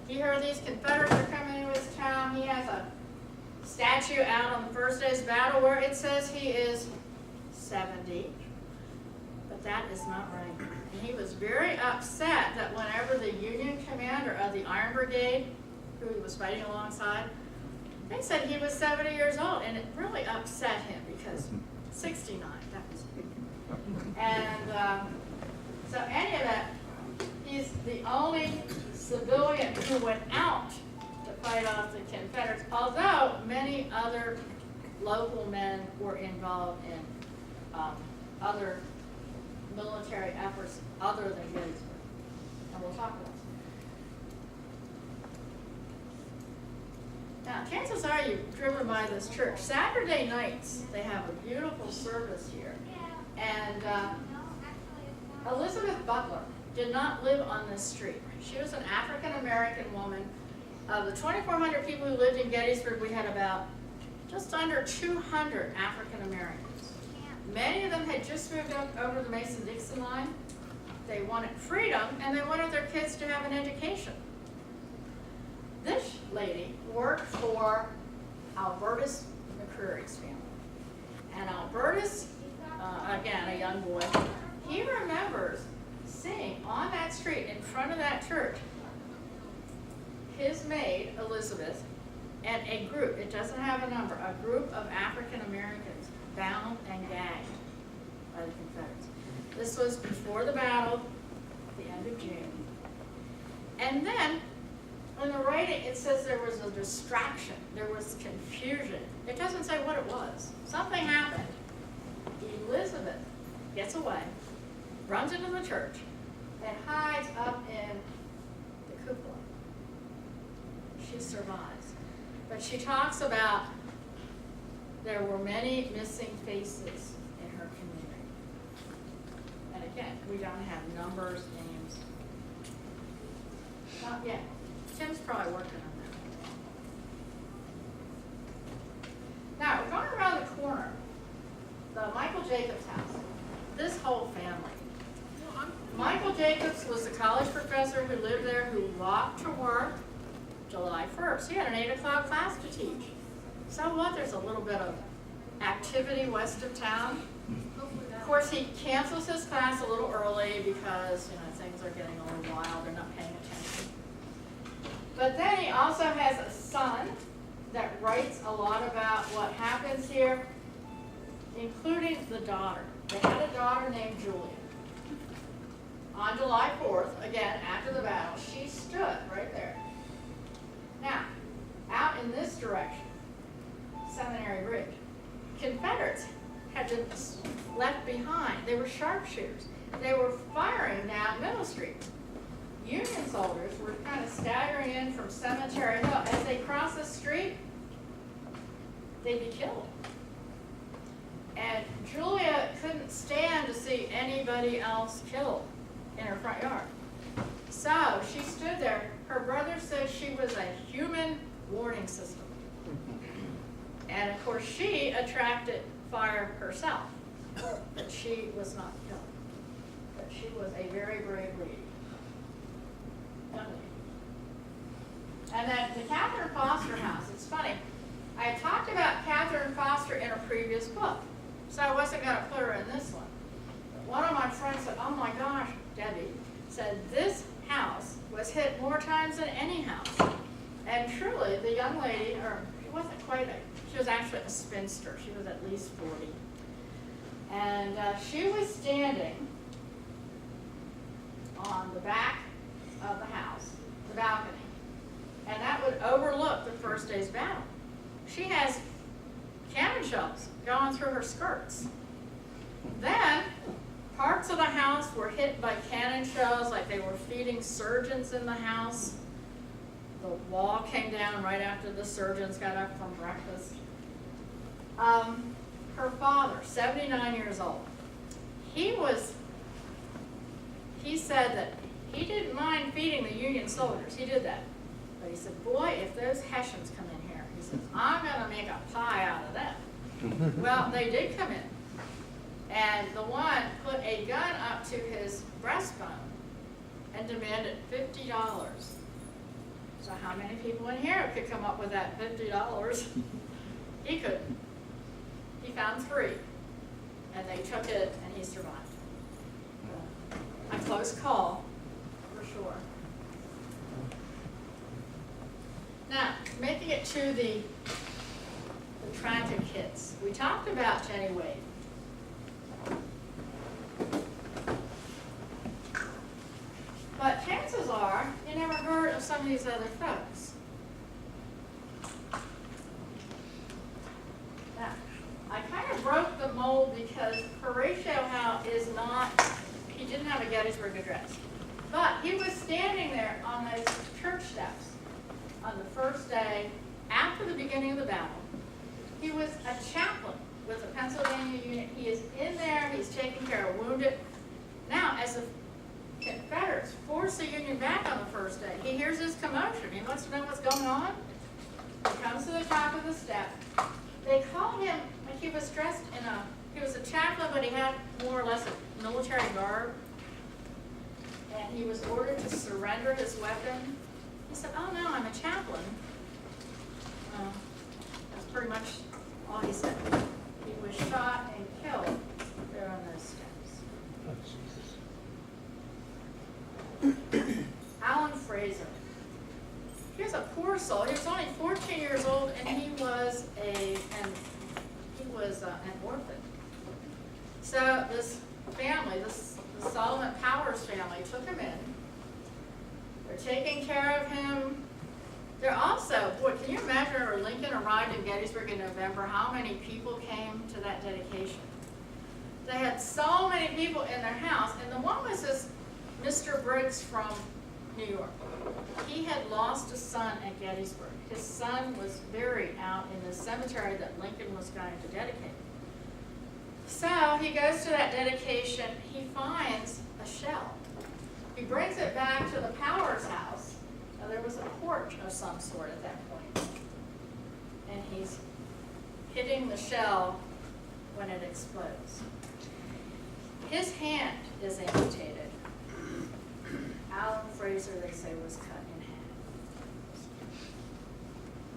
[SPEAKER 2] He heard these Confederates are coming into his town. He has a statue out on the first day's battle where it says he is 70. But that is not right. And he was very upset that whenever the Union commander of the Iron Brigade, who he was fighting alongside, they said he was 70 years old, and it really upset him because 69, that was big. And so any of that, he's the only civilian who went out to fight off the Confederates, although many other local men were involved in other military efforts other than Gettysburg. And we'll talk about that. Now, chances are you've driven by this church. Saturday nights, they have a beautiful service here. And Elizabeth Butler did not live on this street. She was an African-American woman. Of the 2,400 people who lived in Gettysburg, we had about just under 200 African-Americans. Many of them had just moved up over the Mason-Dixon line. They wanted freedom, and they wanted their kids to have an education. This lady worked for Albertus McCreary's family. And Albertus, again, a young boy, he remembers seeing on that street in front of that church his maid, Elizabeth, and a group, it doesn't have a number, a group of African Americans bound and gagged by the Confederates. This was before the battle, the end of June. And then, in the writing, it says there was a distraction, there was confusion. It doesn't say what it was. Something happened. Elizabeth gets away, runs into the church, and hides up in the cupola. She survives. But she talks about there were many missing faces in her community. And again, we don't have numbers, names. Not yet. Tim's probably working on that. Now, we're going around the corner. The Michael Jacobs house. This whole family. Michael Jacobs was the college professor who lived there, who walked to work July 1st. He had an 8 o'clock class to teach. So what? There's a little bit of activity west of town. Of course, he cancels his class a little early because, you know, things are getting a little wild. They're not paying attention. But then he also has a son that writes a lot about what happens here, including the daughter. They had a daughter named Julia. On July 4th, again, after the battle, she stood right there. Now, out in this direction, Seminary Ridge, Confederates had been left behind. They were sharpshooters. They were firing down Middle Street. Union soldiers were kind of staggering in from Cemetery Hill. As they crossed the street, they'd be killed. And Julia couldn't stand to see anybody else killed in her front yard. So she stood there. Her brother said she was a human warning system. And of course, she attracted fire herself, but she was not killed. But she was a very brave lady. Young lady. And then the Catherine Foster house, it's funny. I had talked about Catherine Foster in a previous book, so I wasn't going to put her in this one. But one of my friends said, oh my gosh, Debbie, said this house was hit more times than any house. And truly, the young lady, or she wasn't quite she was actually a spinster. She was at least 40. And she was standing on the back of the house, the balcony. And that would overlook the first day's battle. She has cannon shells going through her skirts. Then, parts of the house were hit by cannon shells, like they were feeding surgeons in the house. The wall came down right after the surgeons got up from breakfast. Her father, 79 years old, he said that he didn't mind feeding the Union soldiers. He did that. But he said, boy, if those Hessians come in here, he said, I'm going to make a pie out of them. Well, they did come in. And the one put a gun up to his breastbone and demanded $50. So how many people in here could come up with that $50? He couldn't. He found 3. And they took it, and he survived. A close call, for sure. Now, making it to the tragic hits. We talked about Jennie Wade. But chances are, you never heard of some of these other folks. Now, I kind of broke the mold because Horatio Howe is not, he didn't have a Gettysburg Address. But he was standing there on those church steps on the first day after the beginning of the battle. He was a chaplain with the Pennsylvania unit. He is in there, he's taking care of wounded. Now, as the Confederates force the Union back on the first day, he hears this commotion. He wants to know what's going on. He comes to the top of the step. They call him, like he was dressed in he was a chaplain, but he had more or less a military garb. And he was ordered to surrender his weapon. He said, oh no, I'm a chaplain. That's pretty much all he said. He was shot and killed there on those steps. Alan Fraser. He was a poor soul. He was only 14 years old, and he was an orphan. So this family, the Solomon Powers family, took him in. They're taking care of him. They're also, boy, can you imagine when Lincoln arrived in Gettysburg in November, how many people came to that dedication? They had so many people in their house, and the one was this Mr. Briggs from New York. He had lost a son at Gettysburg. His son was buried out in the cemetery that Lincoln was going to dedicate. So he goes to that dedication. He finds a shell. He brings it back to the Powers house. Now, there was a porch of some sort at that point. And he's hitting the shell when it explodes. His hand is amputated. Alan Fraser, they say, was cut in half.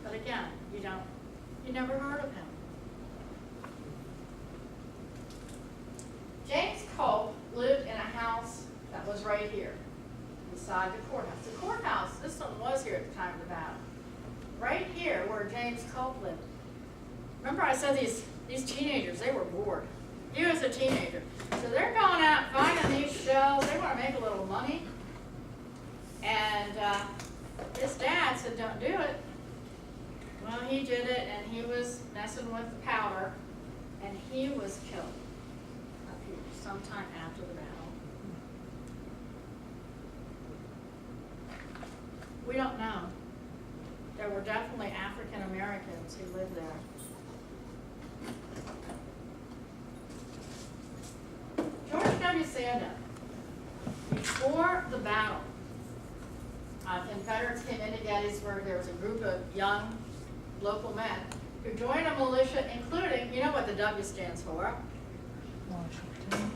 [SPEAKER 2] But again, you never heard of him. James Culp lived in a house that was right here, beside the courthouse. The courthouse, this one was here at the time of the battle. Right here where James Culp lived. Remember I said these teenagers, they were bored. He was a teenager. So they're going out finding these shells. They want to make a little money. And his dad said, don't do it. Well, he did it, and he was messing with the powder, and he was killed up here sometime after the battle. We don't know. There were definitely African Americans who lived there. George W. Sandin, before the battle, Confederates came into Gettysburg. There was a group of young local men who joined a militia, including, you know what the W stands for? Washington.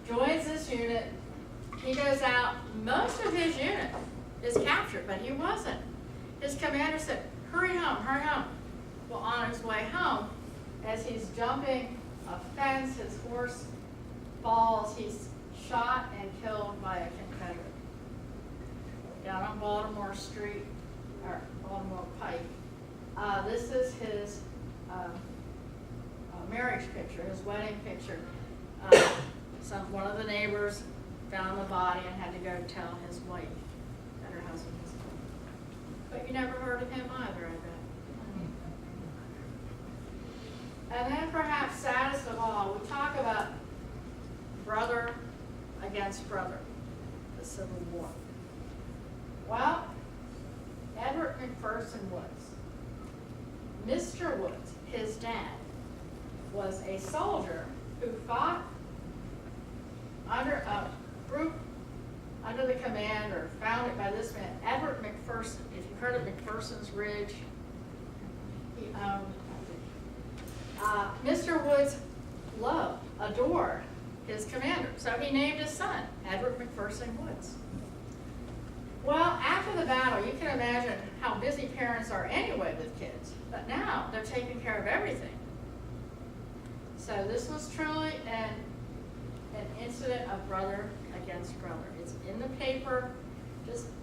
[SPEAKER 2] Joins this unit. He goes out. Most of his unit is captured, but he wasn't. His commander said, hurry home, hurry home. Well, on his way home, as he's jumping a fence, his horse falls. He's shot and killed by a Confederate. Down on Baltimore Street, or Baltimore Pike. This is his marriage picture, his wedding picture. One of the neighbors found the body and had to go tell his wife that her husband was killed. But you never heard of him either, I bet. And then perhaps saddest of all, we talk about brother against brother, the Civil War. Well, Edward McPherson Woods, Mr. Woods, his dad, was a soldier who fought under a group under the command or founded by this man, Edward McPherson. If you've heard of McPherson's Ridge, he owned. Mr. Woods loved, adored his commander, so he named his son Edward McPherson Woods. Well, after the battle, you can imagine how busy parents are anyway with kids, but now they're taking care of everything. So this was truly an incident of brother against brother. It's in the paper.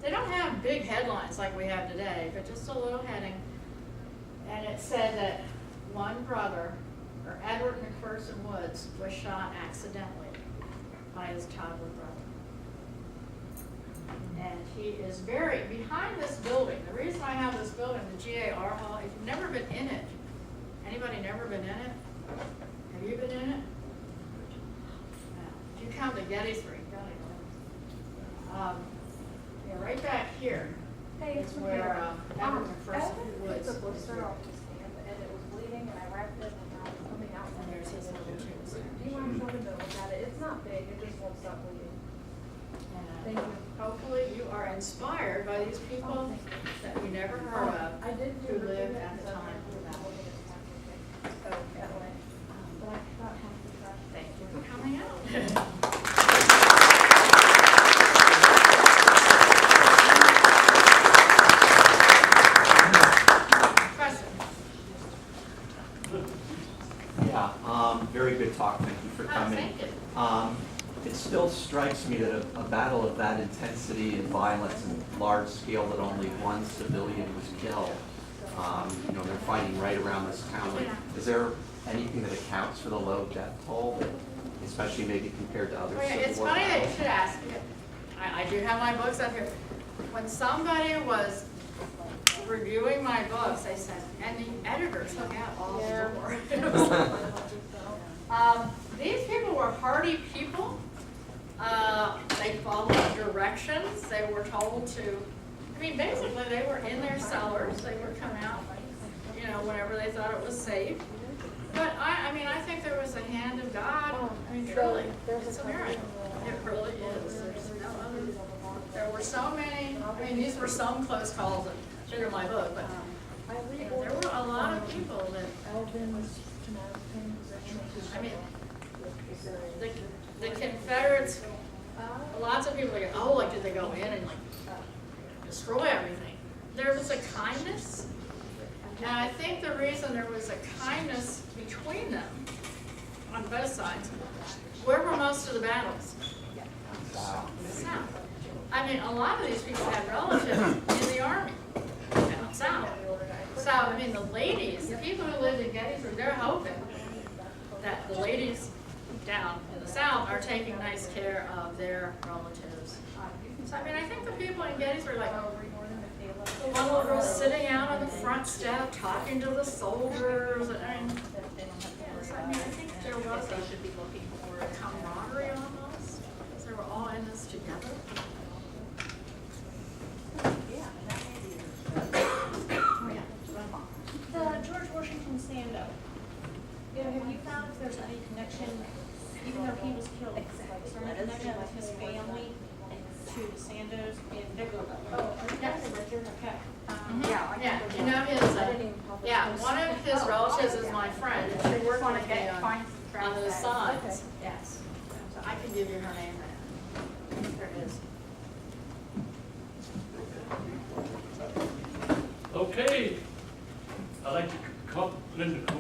[SPEAKER 2] They don't have big headlines like we have today, but just a little heading. And it said that one brother, or Edward McPherson Woods, was shot accidentally by his toddler brother. And he is buried behind this building. The reason I have this building, the GAR Hall, if you've never been in it, anybody never been in it? Have you been in it? If you come to Gettysburg, you gotta go. Yeah, right back here is where Edward McPherson Woods
[SPEAKER 4] It's a
[SPEAKER 2] is
[SPEAKER 4] blister
[SPEAKER 2] buried.
[SPEAKER 4] off the stand, and it was bleeding, and I wrapped it, and now it's coming out.
[SPEAKER 2] And there's his little tubes.
[SPEAKER 4] Do you want to show the bill at it? It's not big, it just won't stop bleeding. Thank you.
[SPEAKER 2] Hopefully you are inspired by these people that we never heard of
[SPEAKER 4] I did
[SPEAKER 2] who lived at the time of the battle.
[SPEAKER 4] So, that way. But I forgot how to trash.
[SPEAKER 2] Thank you for coming out. Question?
[SPEAKER 6] Yeah, very good talk, thank you for coming.
[SPEAKER 2] Thank you.
[SPEAKER 6] It still strikes me that a battle of that intensity and violence and large scale that only one civilian was killed, they're fighting right around this town. Is there anything that accounts for the low death toll, especially maybe compared to other
[SPEAKER 2] Well, yeah,
[SPEAKER 6] Civil
[SPEAKER 2] it's
[SPEAKER 6] War
[SPEAKER 2] funny that you
[SPEAKER 6] battles?
[SPEAKER 2] should ask. I do have my books up here. When somebody was reviewing my books, they said, and the editors took out all the war. These people were hardy people. They followed directions. They were told to, basically they were in their cellars. They would come out, whenever they thought it was safe. But I think there was a hand of God. Truly, it's a miracle. It really is. There's no other. There were so many, these were some close calls that fit in my book, but there were a lot of people that, the Confederates, lots of people go, oh, did they go in and destroy everything? There was a kindness, and I think the reason there was a kindness between them on both sides. Where were most of the battles? South. A lot of these people had relatives in the army down south. So, the ladies, the people who lived in Gettysburg, they're hoping that the ladies down in the south are taking nice care of their relatives. So, I think the people in Gettysburg, the one little girl sitting out on the front step talking to the soldiers, and I think there was a camaraderie almost, because they were all in this together.
[SPEAKER 7] Have you found if there's any connection, even though he was killed, is there any connection with his family to the Sandos in Bigelow? Oh,
[SPEAKER 2] Yes.
[SPEAKER 7] okay.
[SPEAKER 2] Yeah, you know his, yeah, one of his relatives is my friend, and she worked with me on those signs, yes. So I can give you her name now. There it is.
[SPEAKER 1] Okay, I'd like to come into